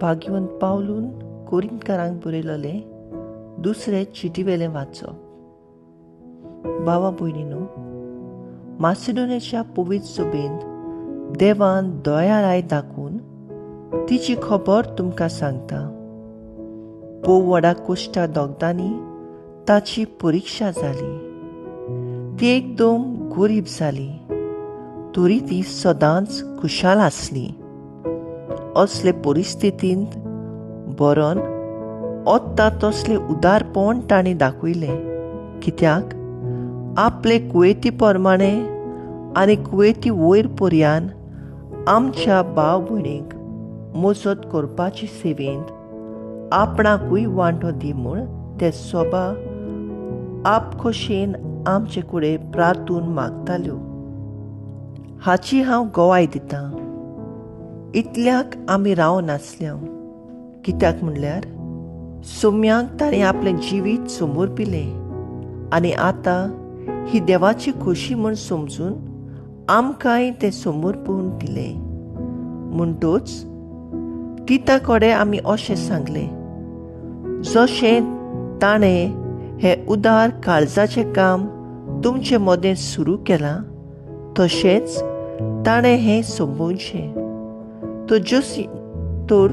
भाग्यवंत पावलून कोरिंथकारांक बरयलेले दुसरे चिटीवेलें वाचप. भावा भयणीनो, मासिडोनियाच्या पवित्र सभेंत देवान दयाळाय दाखोवन तिची खबर तुमकां सांगता. पोव व्हडा कोश्टा दोगदांनी ताची परिक्षा जाली. ती एकदम गरीब जाली, तरी ती सदांच खुशाल आसली. असले परिस्थितींत बरोन ओत्ता तसले उदारपण ताणें दाखयलें. कित्याक आपले कुवेती प्रमाणे आनी कुवेती वयर पर्यान आमच्या भाव भयणीक मजत करपाची सेवेंत आपणाकूय वांटो दी म्हूण ते सभा आपखोशेन आमचे कडेन प्रार्थून मागताल्यो. हाची हांव गोवाय दितां. इतल्याक आमी रावन आसल्या. कित्याक म्हणल्यार सोम्यांक ताणें आपलें जिवीत समर्पिलें आनी आतां ही देवाची खोशी म्हूण समजून आमकांय तें समर्पून दिलें. म्हणटूच तिता कडेन आमी अशें सांगलें, जशें ताणें हें उदार काळजाचें काम तुमचे मदें सुरू केलां तशेंच ताणें हें संपोवचें. तर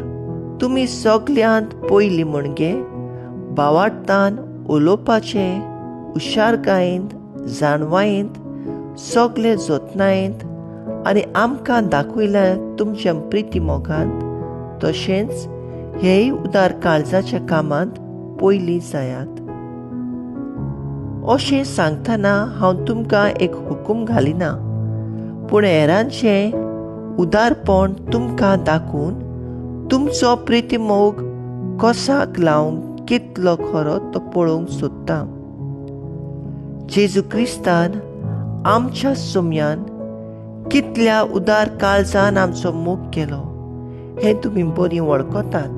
तुमी सगल्यांत पयलीं म्हणजे भावार्थान उलोवपाचें, हुशारकायेंत, जाणवायेंत, सगले जतनायेंत आनी आमकां दाखयल्या तुमच्या प्रिती मोगांत, तशेंच हेय उदार काळजाच्या कामांत पयलीं जायात. अशें सांगतना हांव तुमकां एक हुकूम घालिना, पूण हेरांचें उदारपण तुमकां दाखोवन तुमचो प्रिती मोग कसाक लावंक कितलो खरो तो पळोवंक सोदता. जेजू क्रिस्तान आमच्या सोम्यान कितल्या उदार काळजान आमचो मोग केलो हें तुमी बरी वळखतात.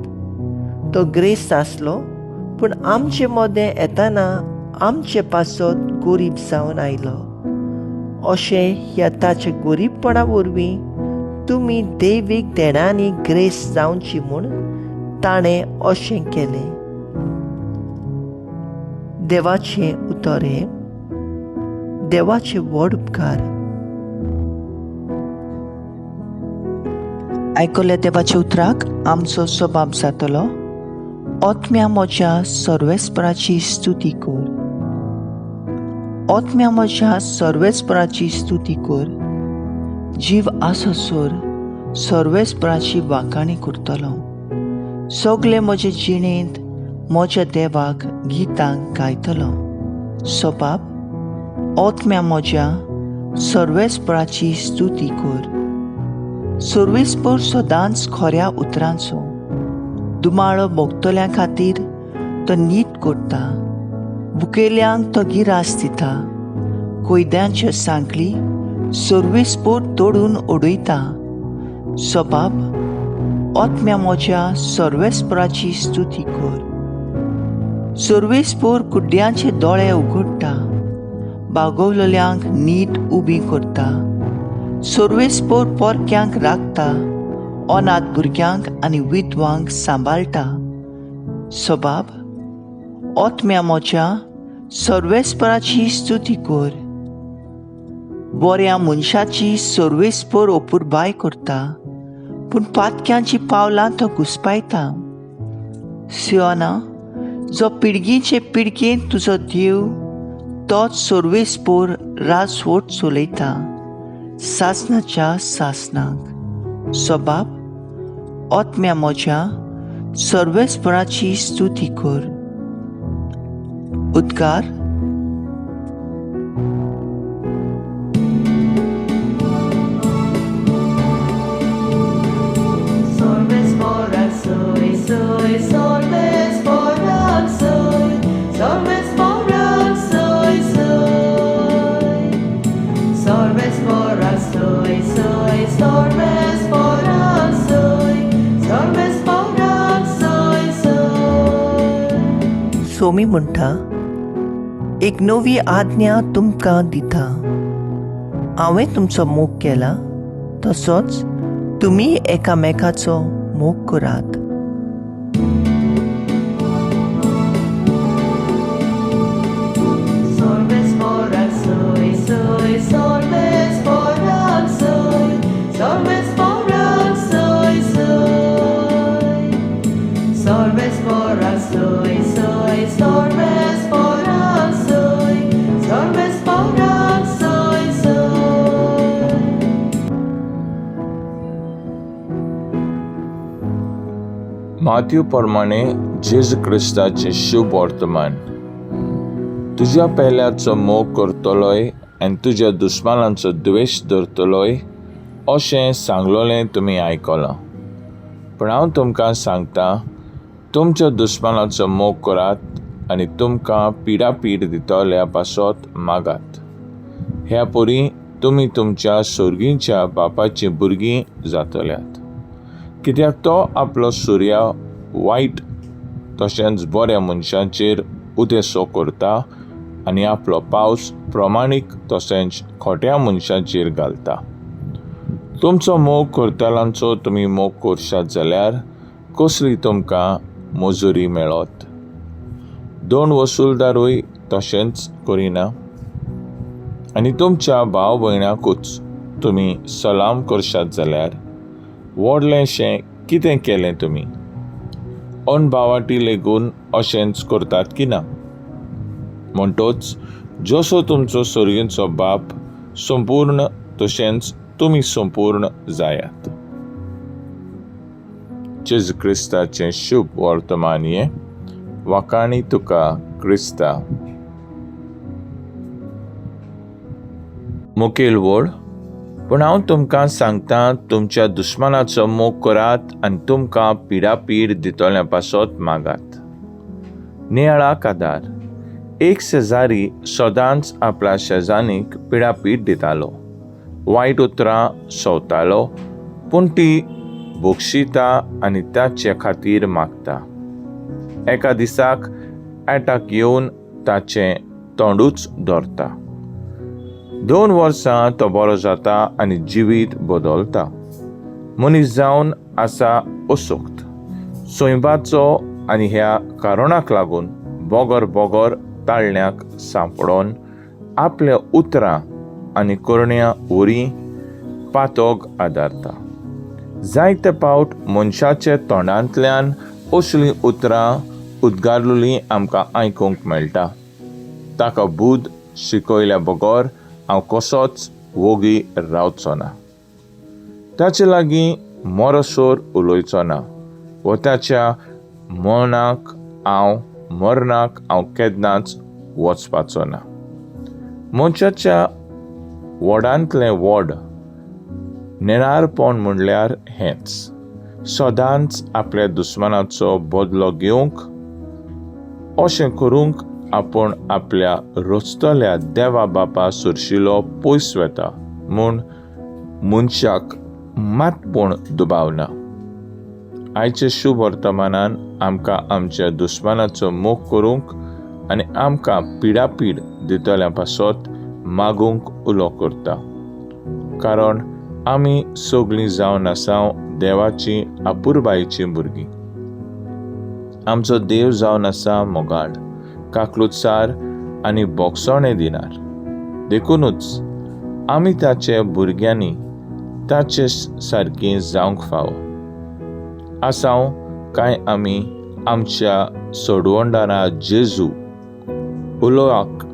तो ग्रेस आसलो, पूण आमचे मदें येताना आमचे पासत गरीब जावन आयलो. अशें ह्या ताचे गरीबपणा वरवीं तुमी दैवीक देणांनी ग्रेस जावची म्हूण ताणें अशें केलें. देवाचें उतर हें. देवाचे व्हड उपकार. आयकल्या देवाच्या उतराक आमचो सबाब जातलो. ओतम्या म्हज्या सर्वेस्पराची स्तुती कर. ओतम्या म्हज्या सर्वेस्पराची स्तुती कर. जीव आसोसोर सर्वेस्पराची वाखाणी करतलो. सगले म्हजे जिणेंत म्हज्या देवाक गितांक गायतलो. सबाब ओतम्या म्हज्या सर्वेस्पराची स्तुती कर. सर्वेस्पर सदांच खऱ्या उतरांचो. दुमाळो भोगतल्या खातीर तो नीट करता. भुकेल्यांक तो गिरास दिता. कोयद्यांच्या सांकली सर्वेस्पर तोडून उडयता. सबाब ओतम्या म्हज्या सर्वेस्पराची स्तुती कर. सर्वेस्पर कुड्ड्यांचे दोळे उगडटा. बागोवलेल्यांक नीट उबी करता. सर्वेस्पर पोरक्यांक राखता. अनाथ भुरग्यांक आनी विधवांक सांबाळटा. सबाब ओतम्या म्हज्या सर्वेस्पराची स्तुती कर. बऱ्या मनशाची सर्वेस्पर अपुरबाय करता, पूण पातक्यांची पावलां तो घुस्पायता. सियोना, जो पिळगेचे पिळगेंत तुजो देव, तोच सर्वेस्पर राजवट चलयता सासणाच्या सासणाक. सबाब ओतम्या म्हज्या सर्वेस्पराची स्तुती कर. उद्गार. सोमी म्हणटा, एक नवी आज्ञा तुमकां दिता. हांवें तुमचो मोग केला, तसोच तुमी एकामेकाचो मोग करात. माथ्यू प्रमाणे जेजू क्रिस्ताचे शुभ वर्तमान. तुज्या पेल्याचो मोग करतलोय आनी तुज्या दुस्मानांचो द्वेश धरतलोय अशें सांगलोलें तुमी आयकलां. पूण हांव तुमकां सांगता, तुमच्या दुस्मानाचो मोग करात आनी तुमकां पिडापीड दितल्या पासत मागात. ह्या परी तुमी तुमच्या सुर्गीच्या बापाची भुरगीं जातल्यात. कित्याक तो आपलो सुर्या वायट तशेंच बऱ्या मनशांचेर उदेसो करता आनी आपलो पावस प्रमाणीक तशेंच खोट्या मनशांचेर घालता. तुमचो मोग करतल्यांचो तुमी मोग करशात जाल्यार कसली तुमकां मजुरी मेळत? दोन वसूलदारूय तशेंच करिना? आनी तुमच्या भाव भयणाकूच तुमी सलाम करशात जाल्यार व्हडलेंशें कितें केलें तुमी? अनभावाटी लेगून अशेंच करतात की ना? म्हणटच जसो तुमचो सुर्गीचो बाप संपूर्ण तशेंच तुमी संपूर्ण जायात. जेजू क्रिस्ताचें शुभ वर्तमान हें. वाकाणी तुका क्रिस्ता. मुखेल वड. पूण हांव तुमकां सांगता, तुमच्या दुस्मानाचो मोग करात आनी तुमकां पिडापीड दितल्या पासत मागात. नियाळाक आदार. एक शेजारी सदांच आपल्या शेजानीक पिडापीड दितालो, वायट उतरां सवतालो, पूण ती भोगशिता आनी ताचे खातीर मागता. एका दिसाक एटाक येवन ताचें तोंडूच धरता. 2 वर्सां तो बरो जाता आनी जिवीत बदलता. मनीस जावन आसा असोक्त, सोयबाचो आनी ह्या कारणाक लागून बोगोर ताळण्याक सांपडोन आपल्या उतरां आनी करण्या उरी पातोग आदारता. जायते फावट मनशाच्या तोंडांतल्यान असलीं उतरां उद्गारलेलीं आमकां आयकूंक मेळटा. ताका बूद शिकयल्या बगोर हांव कसोच वोगी रावचो ना. ताचे लागीं मोरसोर उलोवचो ना, व ताच्या मरणाक हांव केन्नाच वचपाचो ना. मनशाच्या वडांतलें व्हड नेणारपण म्हणल्यार हेंच, सदांच आपल्या दुस्मानाचो बदलो घेवंक. अशें करूंक आपूण आपल्या रचतल्या देवा बापा सुरशिलो पयस वेता म्हूण मनशाक मातपूण दुबावना. आयचे शुभ वर्तमानान आमकां आमच्या दुस्मानाचो मोग करूंक आनी आमकां पिडापीड दितल्या पासत मागूंक उलो करता. कारण आमी सगळीं जावन आसाव देवाची आपुरबायेची भुरगीं. आमचो देव जावन आसा मोगाळ, काकलुतसार आनी बोगसोणें दिनार. देखूनच आमी ताचे भुरग्यांनी ताचे सारकीं जावंक फावो. आसाव काय आमी आमच्या सोडवणदारा जेजू उलोवाक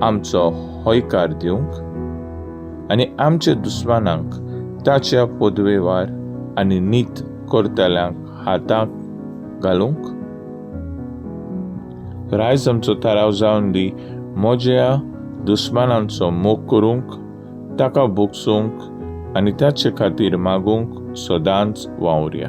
आमचो होयकार दिवंक आनी आमच्या दुस्मानांक ताच्या पदवेवार आनी नीत करतल्यांक हाताक घालूंक. रायज आमचो थाराव जावन दी म्हज्या दुस्मानांचो मोग करूंक, ताका भोगसूंक आनी ताचे खातीर मागूंक सदांच वावुरया.